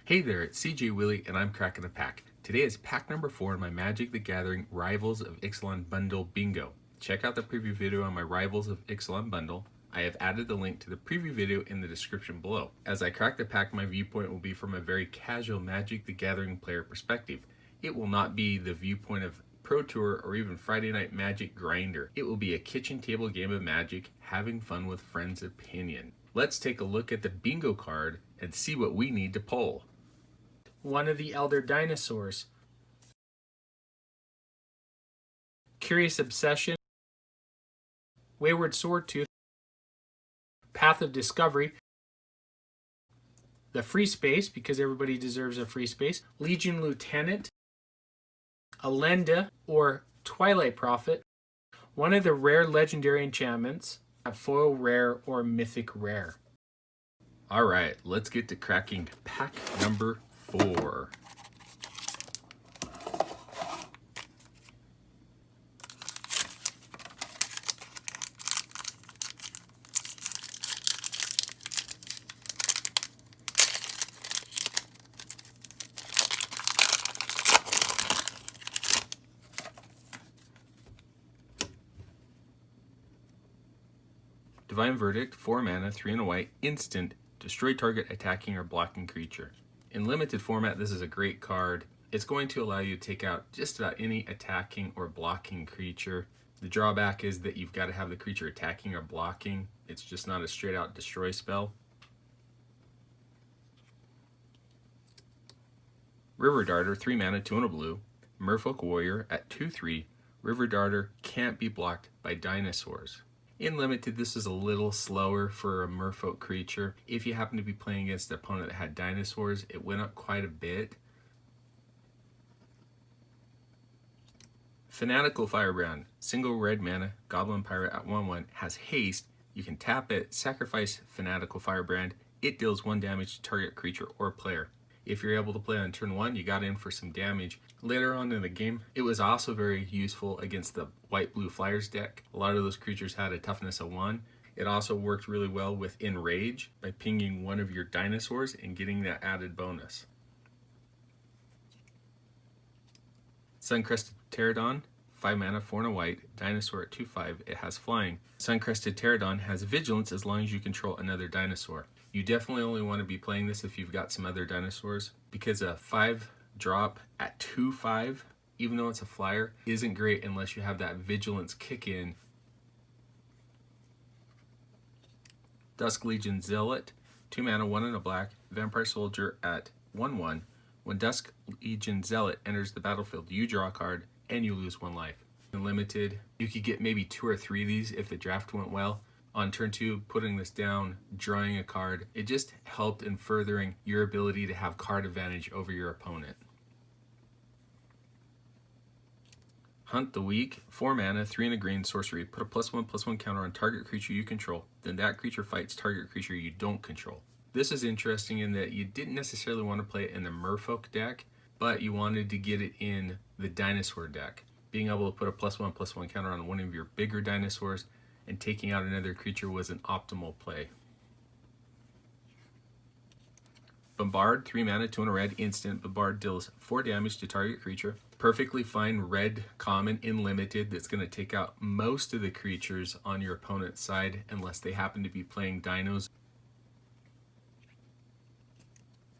Hey there, it's CJ Willie and I'm cracking a pack. Today is pack number 4 in my Magic the Gathering Rivals of Ixalan Bundle Bingo. Check out the preview video on my Rivals of Ixalan Bundle. I have added the link to the preview video in the description below. As I crack the pack, my viewpoint will be from a very casual Magic the Gathering player perspective. It will not be the viewpoint of Pro Tour or even Friday Night Magic grinder. It will be a kitchen table game of Magic, having fun with friends' opinion. Let's take a look at the bingo card and see what we need to pull. One of the Elder Dinosaurs, Curious Obsession, Wayward Swordtooth, Path of Discovery, the Free Space, because everybody deserves a free space, Legion Lieutenant, Alenda or Twilight Prophet, one of the rare legendary enchantments, a foil rare or mythic rare. Alright, let's get to cracking pack number 4. Divine Verdict, 4 mana, 3 and a white, instant, destroy target attacking or blocking creature. In limited format, this is a great card. It's going to allow you to take out just about any attacking or blocking creature. The drawback is that you've got to have the creature attacking or blocking. It's just not a straight out destroy spell. River Darter, 3 mana, 2 and a blue, Merfolk Warrior at 2/3. River Darter can't be blocked by dinosaurs. In limited, this is a little slower for a merfolk creature. If you happen to be playing against an opponent that had dinosaurs, it went up quite a bit. Fanatical Firebrand, single red mana, Goblin Pirate at 1/1, has haste. You can tap it, sacrifice Fanatical Firebrand. It deals 1 damage to target creature or player. If you're able to play on turn 1, you got in for some damage. Later on in the game, it was also very useful against the white-blue Flyers deck. A lot of those creatures had a toughness of 1. It also worked really well with Enrage by pinging one of your dinosaurs and getting that added bonus. Suncrested Pterodon, 5 mana, 4 and a white, dinosaur at 2/5. It has flying. Suncrested Pterodon has vigilance as long as you control another dinosaur. You definitely only want to be playing this if you've got some other dinosaurs, because a 5 drop at 2/5, even though it's a flyer, isn't great unless you have that vigilance kick in. Dusk Legion Zealot, 2 mana, 1 and a black, Vampire Soldier at 1/1. When Dusk Legion Zealot enters the battlefield, you draw a card and you lose 1 life. In limited, you could get maybe 2 or 3 of these if the draft went well. On turn 2, putting this down, drawing a card, it just helped in furthering your ability to have card advantage over your opponent. Hunt the Weak, 4 mana, 3 and a green, sorcery. Put a +1/+1 counter on target creature you control. Then that creature fights target creature you don't control. This is interesting in that you didn't necessarily want to play it in the Merfolk deck, but you wanted to get it in the dinosaur deck. Being able to put a +1/+1 counter on one of your bigger dinosaurs and taking out another creature was an optimal play. Bombard, 3 mana, 2 and a red, instant. Bombard deals 4 damage to target creature. Perfectly fine red common in limited that's going to take out most of the creatures on your opponent's side unless they happen to be playing dinos.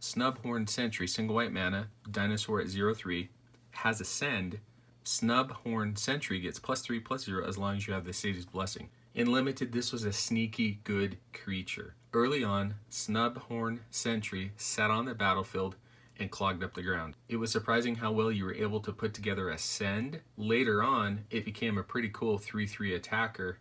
Snubhorn Sentry, single white mana, dinosaur at 0/3, has Ascend. Snubhorn Sentry gets +3/+0 as long as you have the Sadie's Blessing. In limited, this was a sneaky good creature. Early on, Snubhorn Sentry sat on the battlefield and clogged up the ground. It was surprising how well you were able to put together Ascend. Later on, it became a pretty cool 3/3 attacker.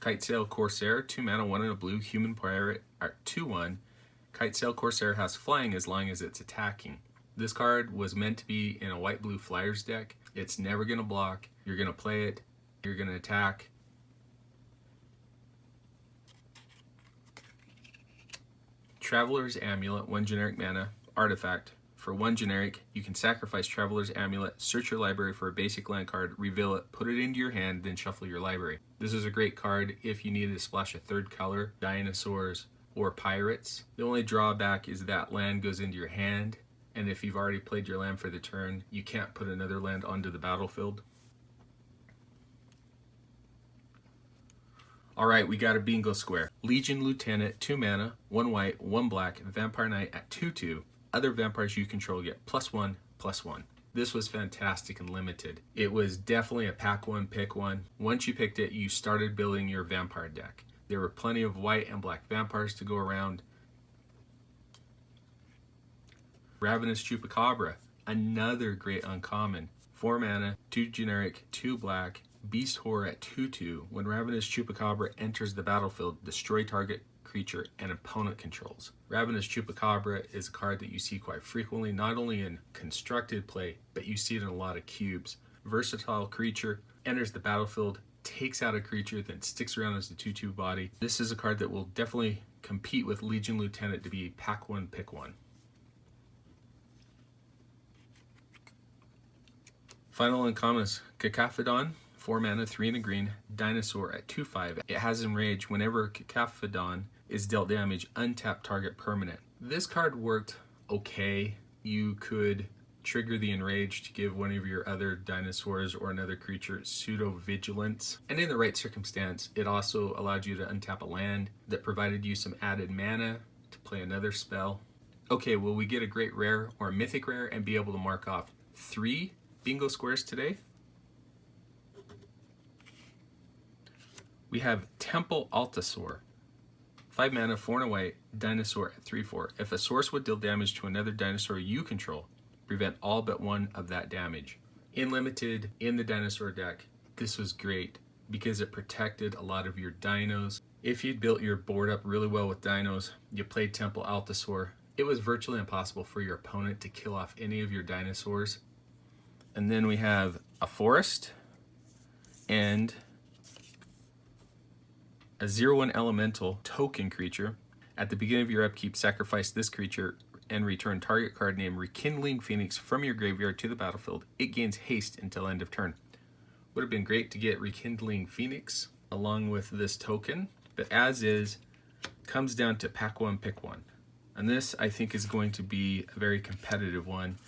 Kitesail Corsair, 2 mana, 1 and a blue, human pirate at 2/1. Kitesail Corsair has flying as long as it's attacking. This card was meant to be in a white-blue Flyers deck. It's never going to block. You're going to play it. You're going to attack. Traveler's Amulet, 1 generic mana, artifact. For 1 generic, you can sacrifice Traveler's Amulet, search your library for a basic land card, reveal it, put it into your hand, then shuffle your library. This is a great card if you needed to splash a 3rd color, dinosaurs, or Pirates. The only drawback is that land goes into your hand, and if you've already played your land for the turn, you can't put another land onto the battlefield. Alright, we got a bingo square. Legion Lieutenant, 2 mana, 1 white, 1 black, Vampire Knight at 2/2. Other vampires you control get +1/+1. This was fantastic and limited. It was definitely a pack one, pick one. Once you picked it, you started building your vampire deck. There were plenty of white and black vampires to go around. Ravenous Chupacabra, another great uncommon. 4 mana, 2 generic, 2 black, Beast Horror at 2/2. When Ravenous Chupacabra enters the battlefield, destroy target creature and opponent controls. Ravenous Chupacabra is a card that you see quite frequently, not only in constructed play, but you see it in a lot of cubes. Versatile creature, enters the battlefield, takes out a creature, then sticks around as a 2/2 body. This is a card that will definitely compete with Legion Lieutenant to be pack one, pick one. Final uncommon is Cacaphodon, 4 mana, 3 and a green, dinosaur at 2/5. It has enrage. Whenever Cacaphodon is dealt damage, untap target permanent. This card worked okay. You could trigger the enrage to give one of your other dinosaurs or another creature pseudo vigilance, and in the right circumstance it also allowed you to untap a land that provided you some added mana to play another spell. Okay, will we get a great rare or a mythic rare and be able to mark off 3 bingo squares today? We have Temple Altasaur, 5 mana, 4 and a white, dinosaur at 3/4. If a source would deal damage to another dinosaur you control, prevent all but one of that damage. In limited, in the dinosaur deck, this was great because it protected a lot of your dinos. If you'd built your board up really well with dinos, you played Temple Altasaur, it was virtually impossible for your opponent to kill off any of your dinosaurs. And then we have a forest and a 0/1 elemental token creature. At the beginning of your upkeep, sacrifice this creature and return target card named Rekindling Phoenix from your graveyard to the battlefield. It gains haste until end of turn. Would have been great to get Rekindling Phoenix along with this token, but as is, comes down to pack one, pick one. And this I think is going to be a very competitive one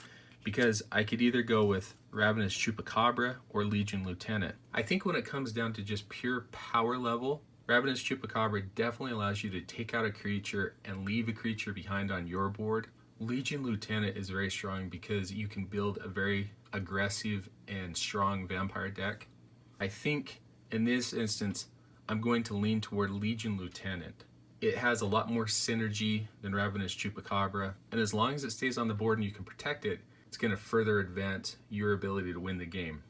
because I could either go with Ravenous Chupacabra or Legion Lieutenant. I think when it comes down to just pure power level, Ravenous Chupacabra definitely allows you to take out a creature and leave a creature behind on your board. Legion Lieutenant is very strong because you can build a very aggressive and strong vampire deck. I think in this instance, I'm going to lean toward Legion Lieutenant. It has a lot more synergy than Ravenous Chupacabra, and as long as it stays on the board and you can protect it, it's going to further advance your ability to win the game.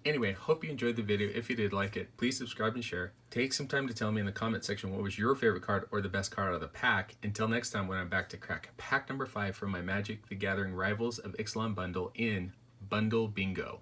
Anyway, hope you enjoyed the video. If you did like it, please subscribe and share. Take some time to tell me in the comment section what was your favorite card or the best card out of the pack. Until next time when I'm back to crack pack number 5 from my Magic the Gathering Rivals of Ixalan bundle in Bundle Bingo.